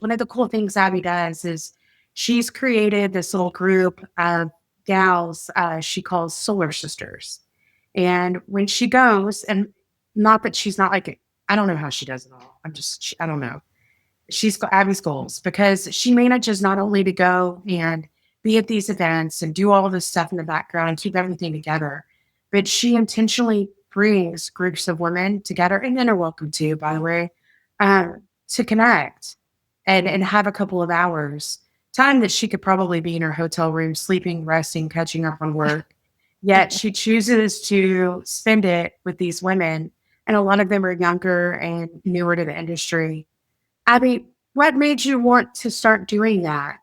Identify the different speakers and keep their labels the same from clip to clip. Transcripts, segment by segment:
Speaker 1: one of the cool things Abby does is she's created this little group of gals she calls Solar Sisters. And when she goes, and not that she's not like, I don't know how she does it all. I don't know. She's got Abby's goals because she manages not only to go and be at these events and do all of this stuff in the background and keep everything together, but she intentionally brings groups of women together, and men are welcome to, by the way, to connect and have a couple of hours time that she could probably be in her hotel room, sleeping, resting, catching up on work. Yet she chooses to spend it with these women, and a lot of them are younger and newer to the industry. Abby, what made you want to start doing that?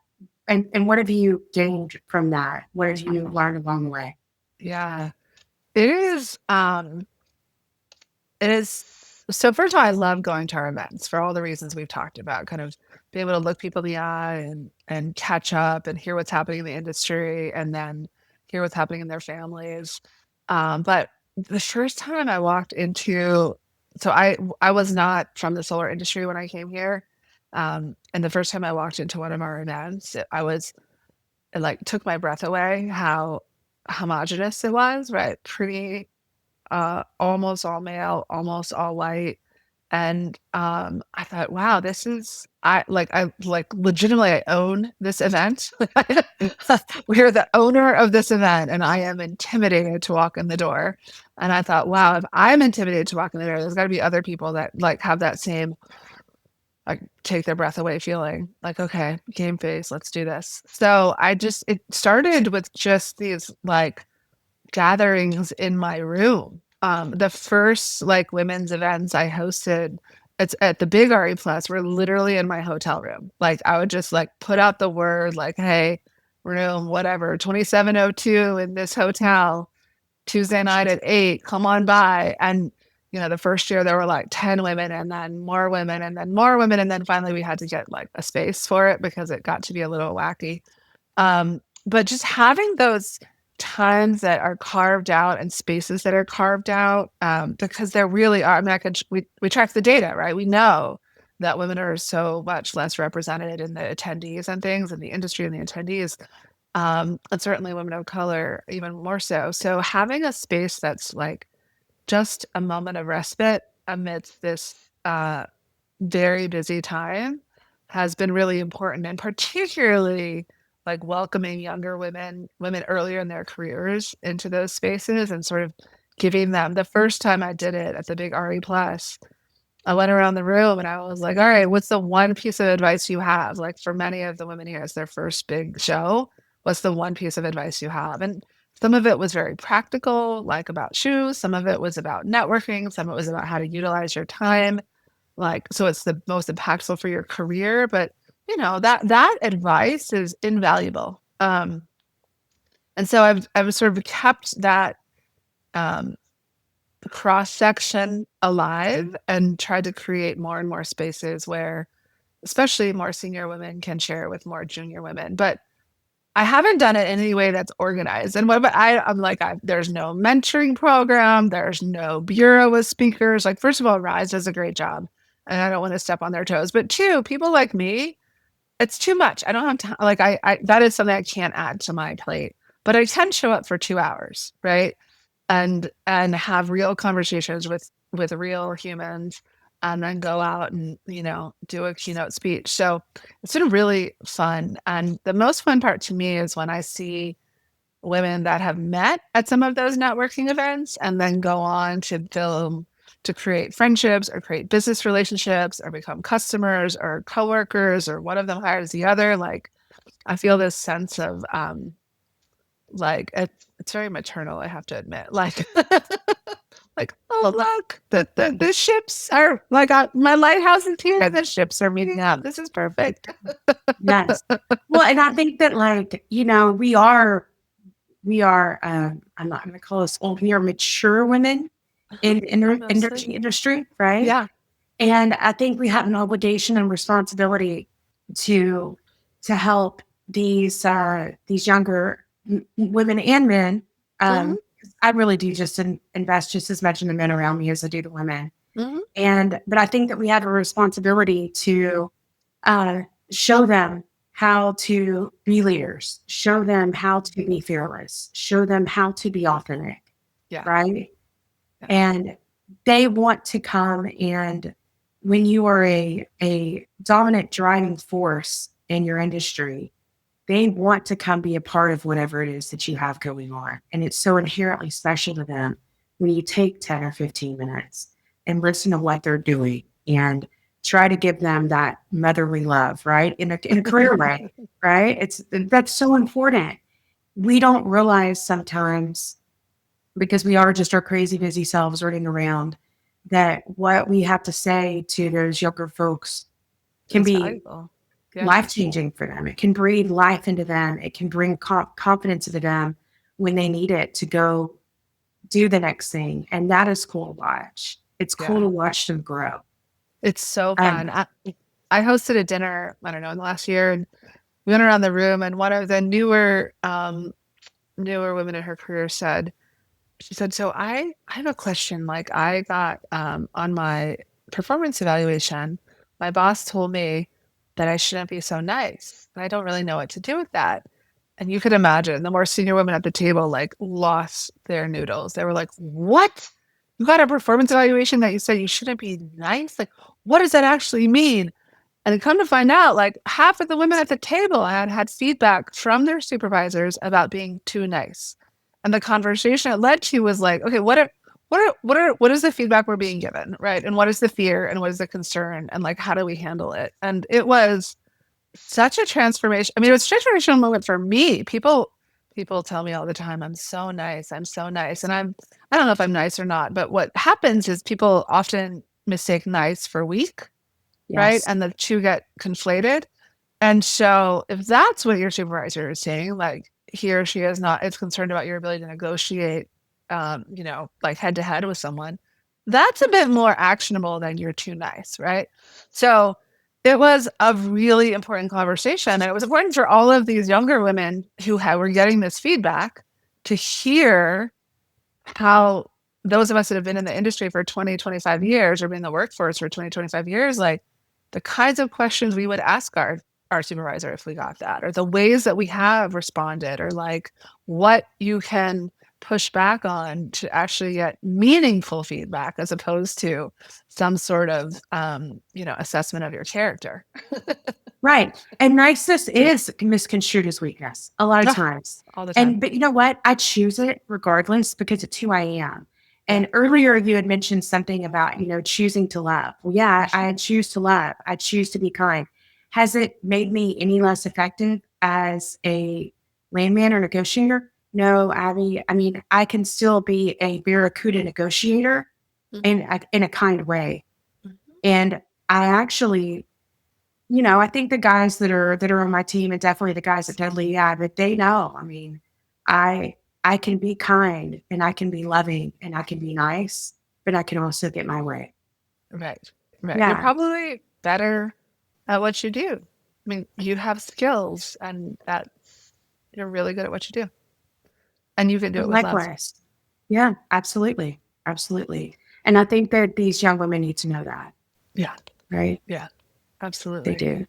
Speaker 1: And what have you gained from that? What have you learned along the way?
Speaker 2: Yeah. It is, it is. So first of all, I love going to our events for all the reasons we've talked about, kind of being able to look people in the eye and catch up and hear what's happening in the industry and then hear what's happening in their families. But the first time I walked into, so I was not from the solar industry when I came here. And the first time I walked into one of our events, it like took my breath away how homogenous it was, right? Pretty almost all male, almost all white. And I thought, wow, this is I like legitimately I own this event. We are the owner of this event, and I am intimidated to walk in the door. And I thought, wow, if I'm intimidated to walk in the door, there's got to be other people that like have that same like take their breath away feeling like, okay, game face, let's do this. So it started with just these like gatherings in my room. The first like women's events I hosted, it's at the big RE Plus. We're literally in my hotel room. Like I would just like put out the word like, hey, room, whatever, 2702 in this hotel, Tuesday night at 8, come on by. And the first year there were like 10 women and then more women and then more women. And then finally we had to get like a space for it because it got to be a little wacky. But just having those times that are carved out and spaces that are carved out, because there really are. I mean, we track the data, right? We know that women are so much less represented in the attendees and things in the industry and the attendees, and certainly women of color even more so. So having a space that's like just a moment of respite amidst this very busy time has been really important, and particularly like welcoming younger women earlier in their careers into those spaces and sort of giving them the first time I did it at the big RE Plus, I went around the room and I was like, all right, what's the one piece of advice you have? Like for many of the women here, it's their first big show. What's the one piece of advice you have? And some of it was very practical, like about shoes. Some of it was about networking. Some of it was about how to utilize your time, like so it's the most impactful for your career. But that advice is invaluable. And so I've sort of kept that um, cross section alive and tried to create more and more spaces where especially more senior women can share with more junior women. But I haven't done it in any way that's organized. And what about I'm like, there's no mentoring program, there's no bureau of speakers. Like, first of all, Rise does a great job, and I don't want to step on their toes. But two, people like me, it's too much. I don't have time. Like, I that is something I can't add to my plate. But I can show up for 2 hours, right? And have real conversations with real humans and then go out and do a keynote speech. So it's been really fun, and the most fun part to me is when I see women that have met at some of those networking events and then go on to create friendships or create business relationships or become customers or coworkers, or one of them hires the other. Like I feel this sense of like it's very maternal, I have to admit. Like like, oh look, the ships are like my lighthouse is here. The ships are meeting up. This is perfect.
Speaker 1: Yes. Well, and I think that like, we are I'm not gonna call us old, we are mature women in the
Speaker 2: Mostly.
Speaker 1: energy industry, right?
Speaker 2: Yeah.
Speaker 1: And I think we have an obligation and responsibility to to help these younger women and men.
Speaker 2: Hmm.
Speaker 1: 'Cause I really do just invest just as much in the men around me as I do the women.
Speaker 2: Hmm.
Speaker 1: And but I think that we have a responsibility to show them how to be leaders, show them how to be fearless, show them how to be authentic,
Speaker 2: Yeah.
Speaker 1: right?
Speaker 2: Yeah.
Speaker 1: And they want to come, and when you are a dominant driving force in your industry, they want to come be a part of whatever it is that you have going on. And it's so inherently special to them when you take 10 or 15 minutes and listen to what they're doing and try to give them that motherly love, right? In a career way, right? That's so important. We don't realize sometimes, because we are just our crazy busy selves running around, that what we have to say to those younger folks can
Speaker 2: It's
Speaker 1: be
Speaker 2: valuable. Yeah.
Speaker 1: life changing for them. It can breathe life into them. It can bring confidence into them when they need it to go do the next thing. And that is cool to watch. It's cool
Speaker 2: Yeah.
Speaker 1: to watch them grow.
Speaker 2: It's so
Speaker 1: Um,
Speaker 2: fun. I hosted a dinner, I don't know, in the last year, and we went around the room, and one of the newer women in her career said, she said, so I have a question. Like I got on my performance evaluation, my boss told me that I shouldn't be so nice. And I don't really know what to do with that. And you could imagine the more senior women at the table like lost their noodles. They were like, what? You got a performance evaluation that you said you shouldn't be nice? Like, what does that actually mean? And come to find out, like half of the women at the table had feedback from their supervisors about being too nice. And the conversation it led to was like, okay, what is the feedback we're being given, right? And what is the fear and what is the concern and like how do we handle it? And it was such a transformation. I mean, it was a transformational moment for me. People tell me all the time, I'm so nice, I'm so nice. And I don't know if I'm nice or not, but what happens is people often mistake nice for weak, right?
Speaker 1: yes.
Speaker 2: And the two get conflated. And so if that's what your supervisor is saying, like he or she is concerned about your ability to negotiate, like head to head with someone, that's a bit more actionable than you're too nice, right? So it was a really important conversation. And it was important for all of these younger women who were getting this feedback to hear how those of us that have been in the industry for 20, 25 years or been in the workforce for 20, 25 years, like the kinds of questions we would ask our supervisor if we got that, or the ways that we have responded, or like what you can push back on to actually get meaningful feedback as opposed to some sort of assessment of your character.
Speaker 1: Right. And niceness is misconstrued as weakness a lot of
Speaker 2: Ah,
Speaker 1: times.
Speaker 2: all the time.
Speaker 1: And, but you know what? I choose it regardless because it's who I am.
Speaker 2: Yeah.
Speaker 1: And earlier you had mentioned something about, choosing to love. Well, yeah, I choose to love. I choose to be kind. Has it made me any less effective as a landman or negotiator? No, Abby. I mean, I can still be a barracuda negotiator in a kind way. And I actually, I think the guys that are on my team, and definitely the guys at Deadly, yeah, but they know. I mean, I I can be kind and I can be loving and I can be nice, but I can also get my way.
Speaker 2: Right. Right. You're
Speaker 1: Yeah.
Speaker 2: probably better at what you do. I mean, you have skills and that you're really good at what you do. And you can do it with love.
Speaker 1: Likewise. Yeah, absolutely. Absolutely. And I think that these young women need to know that,
Speaker 2: Yeah.
Speaker 1: right?
Speaker 2: Yeah.
Speaker 1: They
Speaker 2: Absolutely.
Speaker 1: do.